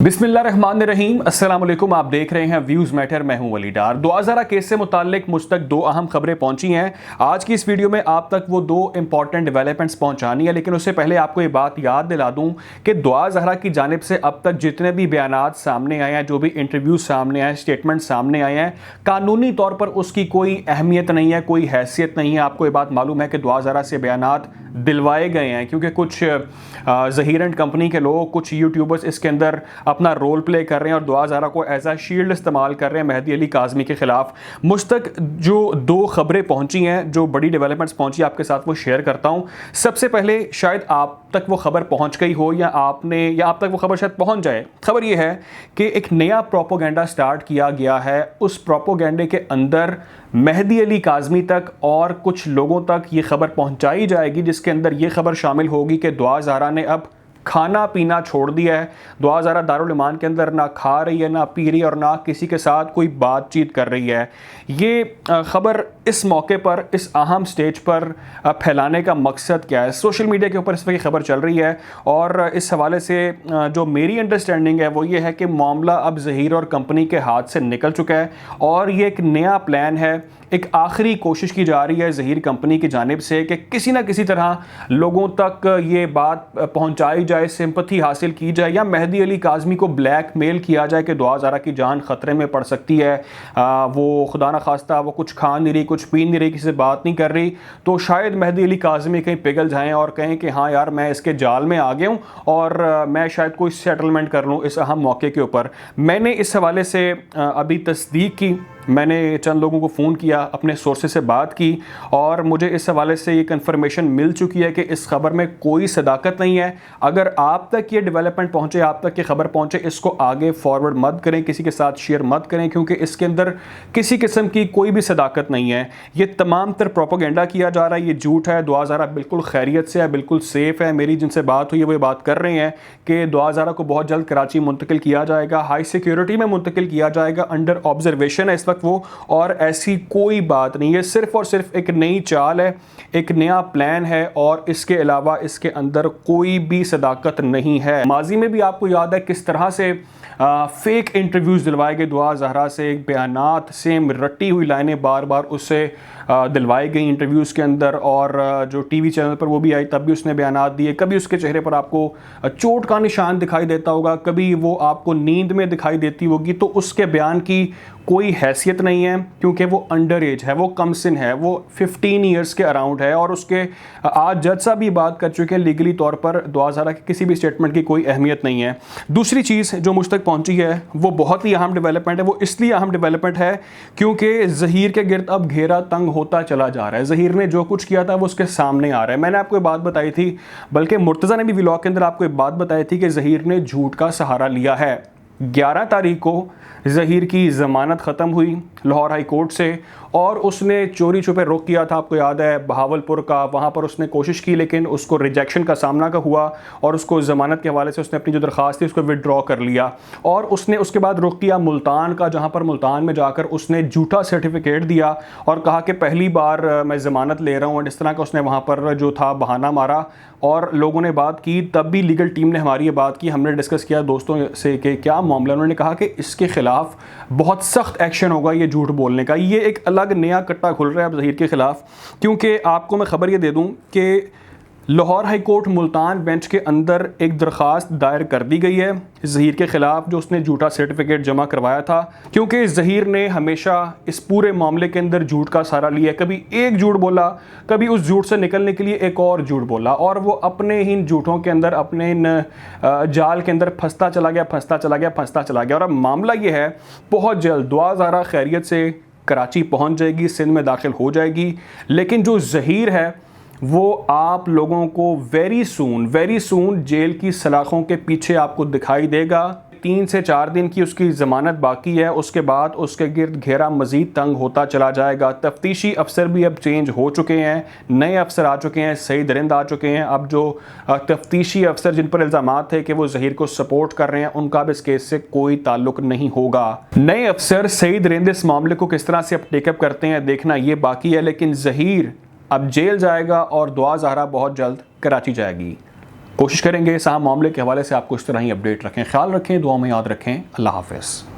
बिस्मिल्लाहिर्रहमानिर्रहीम अस्सलाम वालेकुम। आप देख रहे हैं व्यूज़ मैटर। मैं हूं वली डार। दुआ ज़हरा केस से मुताल्लिक मुझ तक दो अहम खबरें पहुंची हैं। आज की इस वीडियो में आप तक वो दो इंपॉर्टेंट डेवलपमेंट्स पहुंचानी है, लेकिन उससे पहले आपको ये बात याद दिला दूं कि दुआ ज़हरा की जानिब से अब तक जितने भी बयानात सामने आए हैं, जो भी इंटरव्यूज सामने आए, स्टेटमेंट सामने आए हैं, कानूनी तौर पर उसकी कोई अहमियत नहीं है, कोई हैसियत नहीं है। आपको ये बात मालूम है कि दुआ ज़हरा से बयानात दिलवाए गए हैं क्योंकि कुछ ज़हीर एंड कंपनी के लोग, कुछ यूट्यूबर्स इसके अंदर अपना रोल प्ले कर रहे हैं और दुआ ज़हरा को एज अ शील्ड इस्तेमाल कर रहे हैं मेहदी अली काज़मी के ख़िलाफ़। मुझ तक जो दो खबरें पहुंची हैं, जो बड़ी डेवलपमेंट्स पहुंची, आपके साथ वो शेयर करता हूं। सबसे पहले शायद आप तक वो खबर पहुंच गई हो या आप तक वो खबर शायद पहुंच जाए। खबर ये है कि एक नया प्रोपोगेंडा स्टार्ट किया गया है। उस प्रोपोगेंडे के अंदर मेहदी अली काज़मी तक और कुछ लोगों तक ये खबर पहुंचाई जाएगी, जिसके अंदर ये खबर शामिल होगी कि दुआ ज़हरा ने अब खाना पीना छोड़ दिया है। दुआ ज़हरा दारुल ईमान के अंदर ना खा रही है, ना पी रही है और ना किसी के साथ कोई बातचीत कर रही है। ये खबर इस मौके पर, इस अहम स्टेज पर फैलाने का मकसद क्या है? सोशल मीडिया के ऊपर इस वक्त खबर चल रही है और इस हवाले से जो मेरी अंडरस्टैंडिंग है वो ये है कि मामला अब ज़हीर और कंपनी के हाथ से निकल चुका है और ये एक नया प्लान है। एक आखिरी कोशिश की जा रही है ज़हीर कंपनी की जानिब से कि किसी ना किसी तरह लोगों तक ये बात पहुंचाई जाए, सिंपैथी हासिल की जाए या मेहदी अली काज़मी को ब्लैकमेल किया जाए कि दुआ ज़हरा की जान ख़तरे में पड़ सकती है। वो खुदा न खास्ता वो कुछ खा नहीं रही, कुछ पी नहीं रही, किसी से बात नहीं कर रही, तो शायद मेहदी अली काज़मी कहीं पिघल जाएँ और कहें कि हाँ यार, मैं इसके जाल में आ गया हूँ और मैं शायद कोई सेटलमेंट कर लूँ इस अहम मौके के ऊपर। मैंने इस हवाले से अभी तस्दीक की, मैंने चंद लोगों को फ़ोन किया, अपने सोर्सेज से बात की और मुझे इस हवाले से ये कंफर्मेशन मिल चुकी है कि इस खबर में कोई सदाकत नहीं है। अगर आप तक ये डेवलपमेंट पहुँचे, आप तक ये खबर पहुँचे, इसको आगे फॉरवर्ड मत करें, किसी के साथ शेयर मत करें, क्योंकि इसके अंदर किसी किस्म की कोई भी सदाकत नहीं है। ये तमाम तर प्रोपोगेंडा किया जा रहा है, ये झूठ है। दुआ ज़हरा बिल्कुल खैरियत से है, बिल्कुल सेफ़ है। मेरी जिनसे बात हुई है वो ये बात कर रहे हैं कि दुआ ज़हरा को बहुत जल्द कराची मुंतकिल किया जाएगा, हाई सिक्योरिटी में मुंतकिल किया जाएगा, अंडर ऑब्जर्वेशन है इस वक्त वो, और ऐसी कोई बात नहीं है। सिर्फ और सिर्फ एक नई चाल है, एक नया प्लान है और इसके अलावा इसके अंदर कोई भी सदाकत नहीं है। माजी में भी आपको याद है किस तरह से फेक इंटरव्यूज़ दिलवाए गए दुआ ज़हरा से, बयानात, सेम रटी हुई लाइनें बार बार उससे दिलवाई गई इंटरव्यूज़ के अंदर, और जो टीवी चैनल पर वो भी आई तब भी उसने बयानात दिए। कभी उसके चेहरे पर आपको चोट का निशान दिखाई देता होगा, कभी वो आपको नींद में दिखाई देती होगी, तो उसके बयान की कोई हैसियत नहीं है क्योंकि वो अंडर एज है, वो कमसिन है, वो 15 ईयर्स के अराउंड है और उसके आज जज साहब भी बात कर चुके हैं, लीगली तौर पर दुआ ज़हरा की किसी भी स्टेटमेंट की कोई अहमियत नहीं है। दूसरी चीज़ जो मुझ तक पहुंची है वो बहुत ही अहम डेवलपमेंट है। वो इसलिए अहम डेवलपमेंट है क्योंकि ज़हीर के गिर्द अब घेरा तंग होता चला जा रहा है। ज़हीर ने जो कुछ किया था वो उसके सामने आ रहा है। मैंने आपको ये बात बताई थी, बल्कि मुर्तज़ा ने भी व्लॉग के अंदर आपको ये बात बताई थी कि ज़हीर ने झूठ का सहारा लिया है। 11 तारीख को ज़हीर की ज़मानत ख़त्म हुई लाहौर हाई कोर्ट से और उसने चोरी छुपे रुख किया था, आपको याद है, बहावलपुर का। वहाँ पर उसने कोशिश की लेकिन उसको रिजेक्शन का सामना का हुआ और उसको ज़मानत के हवाले से उसने अपनी जो दरख्वास्त थी उसको विड्रॉ कर लिया और उसने उसके बाद रुख किया मुल्तान का, जहाँ पर मुल्तान में जाकर उसने झूठा सर्टिफिकेट दिया और कहा कि पहली बार मैं ज़मानत ले रहा हूँ। और इस तरह का उसने वहाँ पर जो था बहाना मारा और लोगों ने बात की, तब भी लीगल टीम ने हमारी ये बात की, हमने डिस्कस किया दोस्तों से कि क्या मामला। उन्होंने कहा कि इसके ख़िलाफ़ बहुत सख्त एक्शन होगा ये झूठ बोलने का। ये एक अलग नया कट्टा खुल रहा है अब ज़हीर के ख़िलाफ़, क्योंकि आपको मैं ख़बर ये दे दूँ कि Lahore high court Multan bench के अंदर एक दरख्वास्त दायर कर दी गई है ज़हीर के ख़िलाफ़, जो उसने झूठा सर्टिफिकेट जमा करवाया था। क्योंकि ज़हीर ने हमेशा इस पूरे मामले के अंदर झूठ का सहारा लिया, कभी एक झूठ बोला, कभी उस झूठ से निकलने के लिए एक और झूठ बोला और वो अपने ही झूठों के अंदर, अपने इन जाल के अंदर फंसता चला गया। और अब मामला ये है, बहुत जल्द दुआ ज़हरा खैरियत से कराची पहुँच जाएगी, सिंध में दाखिल हो जाएगी, लेकिन जो ज़हीर है वो आप लोगों को वेरी सून जेल की सलाखों के पीछे आपको दिखाई देगा। 3 से 4 दिन की उसकी ज़मानत बाकी है, उसके बाद उसके गिर्द घेरा मज़ीद तंग होता चला जाएगा। तफ्तीशी अफसर भी अब चेंज हो चुके हैं, नए अफसर आ चुके हैं, सईद रिंद आ चुके हैं। अब जो तफ्तीशी अफसर जिन पर इल्ज़ामात थे कि वो ज़हीर को सपोर्ट कर रहे हैं, उनका अब इस केस से कोई ताल्लुक नहीं होगा। नए अफसर सईद रिंद इस मामले को किस तरह से अब टेकअप करते हैं देखना ये बाकी है, लेकिन ज़हीर अब जेल जाएगा और दुआ ज़हरा बहुत जल्द कराची जाएगी। कोशिश करेंगे इस अहम मामले के हवाले से आपको इस तरह ही अपडेट रखें। ख्याल रखें, दुआ में याद रखें। अल्लाह हाफ़िज़।